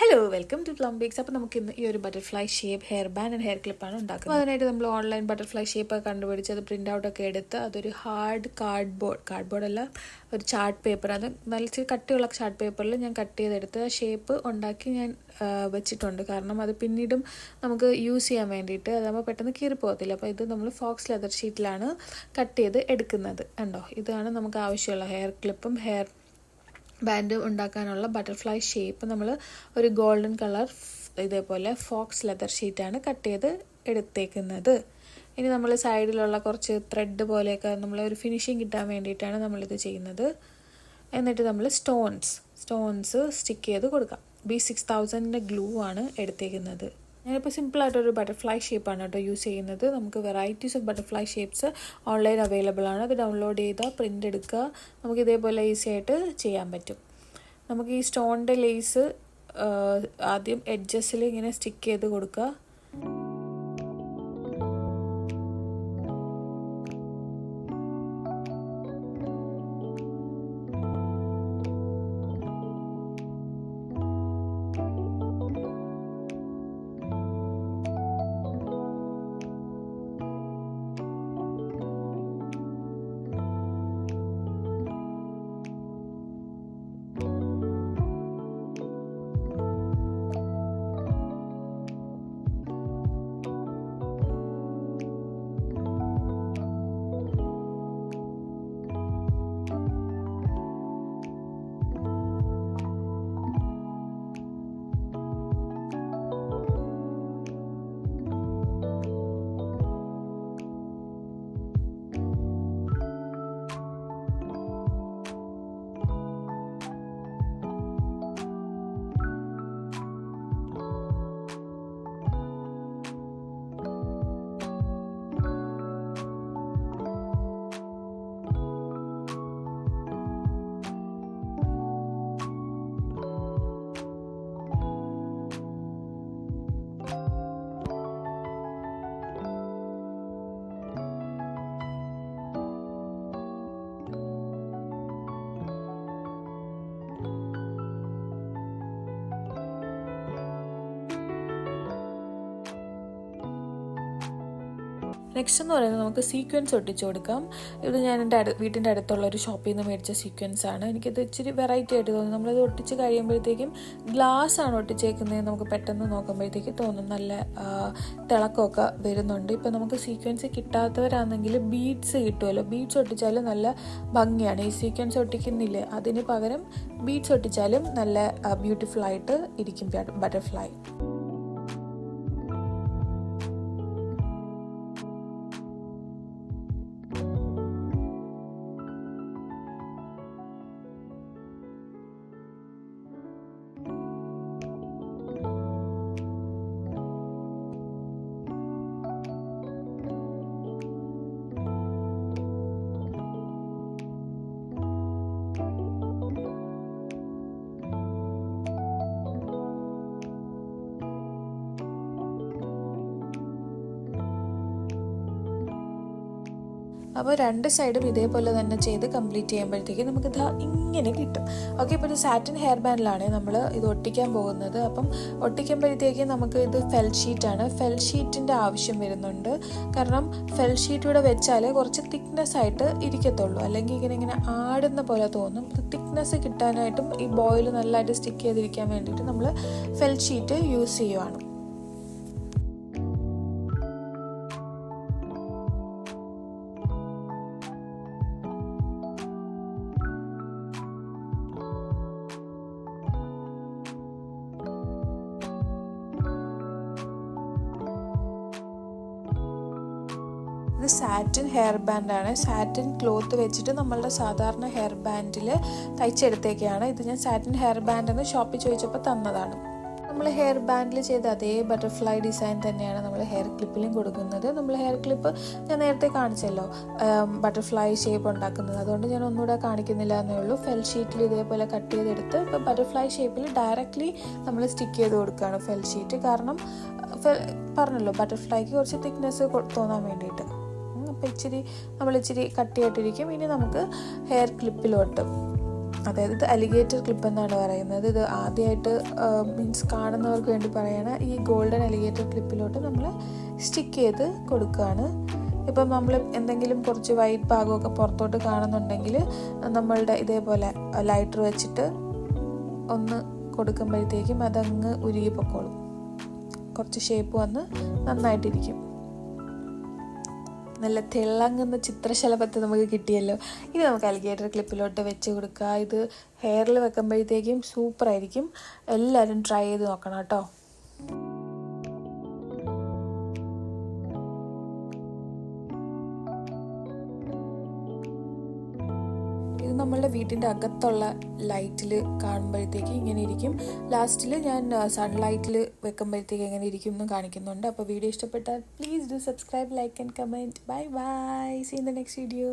Hello welcome to പ്ലംബിക്സ്. അപ്പോൾ നമുക്ക് ഇന്ന് ഈ ഒരു butterfly shape hair band and hair ക്ലിപ്പാണ് ഉണ്ടാക്കുന്നത്. അതിനായിട്ട് നമ്മൾ ഓൺലൈൻ ബട്ടർഫ്ലൈ ഷേപ്പ് കണ്ടുപിടിച്ച് അത് പ്രിൻ്റ് ഔട്ടൊക്കെ എടുത്ത് അതൊരു ഹാർഡ് കാർഡ്ബോർഡ് അല്ല, ഒരു ചാർട്ട് പേപ്പർ, അത് നല്ല കട്ടിയുള്ള ചാർട്ട് പേപ്പറിൽ ഞാൻ കട്ട് ചെയ്തെടുത്ത് ഷേപ്പ് ഉണ്ടാക്കി ഞാൻ വെച്ചിട്ടുണ്ട്. കാരണം അത് പിന്നീടും നമുക്ക് യൂസ് ചെയ്യാൻ വേണ്ടിയിട്ട്, അതാകുമ്പോൾ പെട്ടെന്ന് കീറി പോകത്തില്ല. അപ്പോൾ ഇത് നമ്മൾ ഫോക്സ് ലെതർ ഷീറ്റിലാണ് കട്ട് ചെയ്ത് എടുക്കുന്നത്. കണ്ടോ, ഇതാണ് നമുക്ക് ആവശ്യമുള്ള ഹെയർ ക്ലിപ്പും ഹെയർ ബാൻഡ് ഉണ്ടാക്കാനുള്ള ബട്ടർഫ്ലൈ ഷേപ്പ്. നമ്മൾ ഒരു ഗോൾഡൻ കളർ ഇതേപോലെ ഫോക്സ് ലെതർ ഷീറ്റാണ് കട്ട് ചെയ്ത് എടുത്തേക്കുന്നത്. ഇനി നമ്മൾ സൈഡിലുള്ള കുറച്ച് ത്രെഡ് പോലെയൊക്കെ നമ്മൾ ഒരു ഫിനിഷിങ് കിട്ടാൻ വേണ്ടിയിട്ടാണ് നമ്മളിത് ചെയ്യുന്നത്. എന്നിട്ട് നമ്മൾ സ്റ്റോൺസ് സ്റ്റിക്ക് ചെയ്ത് കൊടുക്കാം. B6000 ഗ്ലൂ ആണ് എടുത്തേക്കുന്നത്. ഞാനിപ്പോൾ സിമ്പിളായിട്ടൊരു ബട്ടർഫ്ലൈ ഷേപ്പാണ് കേട്ടോ യൂസ് ചെയ്യുന്നത്. നമുക്ക് varieties of butterfly shapes online available ആണ്. അത് ഡൗൺലോഡ് ചെയ്താൽ പ്രിൻ്റ് എടുക്കുക, നമുക്ക് ഇതേപോലെ ഈസി ആയിട്ട് ചെയ്യാൻ പറ്റും. നമുക്ക് ഈ സ്റ്റോണിൻ്റെ ലേസ് ആദ്യം എഡ്ജസിൽ ഇങ്ങനെ സ്റ്റിക്ക് ചെയ്ത് കൊടുക്കുക. നെക്സ്റ്റ് എന്ന് പറയുന്നത് നമുക്ക് സീക്വൻസ് ഒട്ടിച്ചു കൊടുക്കാം. ഇത് ഞാൻ എൻ്റെ വീട്ടിൻ്റെ അടുത്തുള്ള ഒരു ഷോപ്പിൽ നിന്ന് മേടിച്ച സീക്വൻസ് ആണ്. എനിക്കിത് ഇച്ചിരി വെറൈറ്റി ആയിട്ട് തോന്നി. നമ്മളിത് ഒട്ടിച്ച് കഴിയുമ്പോഴത്തേക്കും ഗ്ലാസ് ആണ് ഒട്ടിച്ചേക്കുന്നത്. നമുക്ക് പെട്ടെന്ന് നോക്കുമ്പോഴത്തേക്ക് തോന്നും നല്ല തിളക്കമൊക്കെ വരുന്നുണ്ട്. ഇപ്പോൾ നമുക്ക് സീക്വൻസ് കിട്ടാത്തവരാണെങ്കിൽ ബീഡ്സ് കിട്ടുമല്ലോ, ബീഡ്സ് ഒട്ടിച്ചാലും നല്ല ഭംഗിയാണ്. ഈ സീക്വൻസ് ഒട്ടിക്കുന്നില്ലേ, അതിന് പകരം ബീഡ്സ് ഒട്ടിച്ചാലും നല്ല ബ്യൂട്ടിഫുൾ ആയിട്ട് ഇരിക്കും ബട്ടർഫ്ലൈ. അപ്പോൾ രണ്ട് സൈഡും ഇതേപോലെ തന്നെ ചെയ്ത് കംപ്ലീറ്റ് ചെയ്യുമ്പോഴത്തേക്ക് നമുക്കിത് ഇങ്ങനെ കിട്ടും. ഓക്കെ, ഇപ്പോൾ ഒരു സാറ്റിൻ ഹെയർ ബാൻഡിലാണ് നമ്മൾ ഇത് ഒട്ടിക്കാൻ പോകുന്നത്. അപ്പം ഒട്ടിക്കുമ്പോഴത്തേക്ക് നമുക്ക് ഇത് ഫെൽ ഷീറ്റാണ്. ഫെൽ ഷീറ്റിൻ്റെ ആവശ്യം വരുന്നുണ്ട്. കാരണം ഫെൽ ഷീറ്റ് ഇവിടെ വെച്ചാൽ കുറച്ച് തിക്നെസ് ആയിട്ട് ഇരിക്കത്തുള്ളൂ, അല്ലെങ്കിൽ ഇങ്ങനെ ആടുന്ന പോലെ തോന്നും. തിക്നെസ് കിട്ടാനായിട്ടും ഈ ബോയിൽ നല്ലതായിട്ട് സ്റ്റിക്ക് ചെയ്തിരിക്കാൻ വേണ്ടിയിട്ട് നമ്മൾ ഫെൽ ഷീറ്റ് യൂസ് ചെയ്യുവാണ്. ഇത് സാറ്റിൻ ഹെയർ ബാൻഡാണ്. സാറ്റിൻ ക്ലോത്ത് വെച്ചിട്ട് നമ്മളുടെ സാധാരണ ഹെയർ ബാൻഡിൽ തയ്ച്ചെടുത്തേക്കാണ്. ഇത് ഞാൻ സാറ്റിൻ ഹെയർ ബാൻഡ് എന്ന് ഷോപ്പിൽ ചോദിച്ചപ്പോൾ തന്നതാണ്. നമ്മൾ ഹെയർ ബാൻഡിൽ ചെയ്ത അതേ ബട്ടർഫ്ലൈ ഡിസൈൻ തന്നെയാണ് നമ്മൾ ഹെയർ ക്ലിപ്പിലും കൊടുക്കുന്നത്. നമ്മൾ ഹെയർ ക്ലിപ്പ് ഞാൻ നേരത്തെ കാണിച്ചല്ലോ ബട്ടർഫ്ലൈ ഷേപ്പ് ഉണ്ടാക്കുന്നത്, അതുകൊണ്ട് ഞാൻ ഒന്നുകൂടെ കാണിക്കുന്നില്ല എന്നേ ഉള്ളൂ. ഫെൽ ഷീറ്റിൽ ഇതേപോലെ കട്ട് ചെയ്തെടുത്ത് ഇപ്പോൾ ബട്ടർഫ്ലൈ ഷേപ്പിൽ ഡയറക്റ്റ്ലി നമ്മൾ സ്റ്റിക്ക് ചെയ്ത് കൊടുക്കുകയാണ് ഫെൽ ഷീറ്റ്. കാരണം പറഞ്ഞല്ലോ ബട്ടർഫ്ലൈക്ക് കുറച്ച് തിക്നെസ് തോന്നാൻ വേണ്ടിയിട്ട്. അപ്പോൾ ഇച്ചിരി കട്ടിയായിട്ടിരിക്കും. ഇനി നമുക്ക് ഹെയർ ക്ലിപ്പിലോട്ട് അതായത് ഇത് അലിഗേറ്റർ ക്ലിപ്പ് എന്നാണ് പറയുന്നത്. ഇത് ആദ്യമായിട്ട് മീൻസ് കാണുന്നവർക്ക് വേണ്ടി പറയുകയാണ്. ഈ ഗോൾഡൻ അലിഗേറ്റർ ക്ലിപ്പിലോട്ട് നമ്മൾ സ്റ്റിക്ക് ചെയ്ത് കൊടുക്കുകയാണ്. ഇപ്പം നമ്മൾ എന്തെങ്കിലും കുറച്ച് വൈറ്റ് ഭാഗമൊക്കെ പുറത്തോട്ട് കാണുന്നുണ്ടെങ്കിൽ നമ്മളുടെ ഇതേപോലെ ലൈറ്റർ വെച്ചിട്ട് ഒന്ന് കൊടുക്കുമ്പോഴത്തേക്കും അതങ്ങ് ഉരുകി പൊക്കോളും. കുറച്ച് ഷേപ്പ് വന്ന് നന്നായിട്ടിരിക്കും. നല്ല തിളങ്ങുന്ന ചിത്രശലഭത്തെ നമുക്ക് കിട്ടിയല്ലോ. ഇത് നമുക്ക് അലിഗേറ്റർ ക്ലിപ്പിലോട്ട് വെച്ച് കൊടുക്കുക. ഇത് ഹെയറിൽ വെക്കുമ്പോഴത്തേക്കും സൂപ്പറായിരിക്കും. എല്ലാവരും ട്രൈ ചെയ്ത് നോക്കണം കേട്ടോ. ഇത് നമ്മളുടെ വീട്ടിൻ്റെ അകത്തുള്ള ലൈറ്റിൽ കാണുമ്പോഴത്തേക്ക് ഇങ്ങനെ ഇരിക്കും. ലാസ്റ്റിൽ ഞാൻ സൺലൈറ്റിൽ വെക്കുമ്പോഴത്തേക്ക് എങ്ങനെ ഇരിക്കും എന്നും കാണിക്കുന്നുണ്ട്. അപ്പോൾ വീഡിയോ ഇഷ്ടപ്പെട്ടാൽ please do subscribe, like and comment. Bye bye. See in the next video.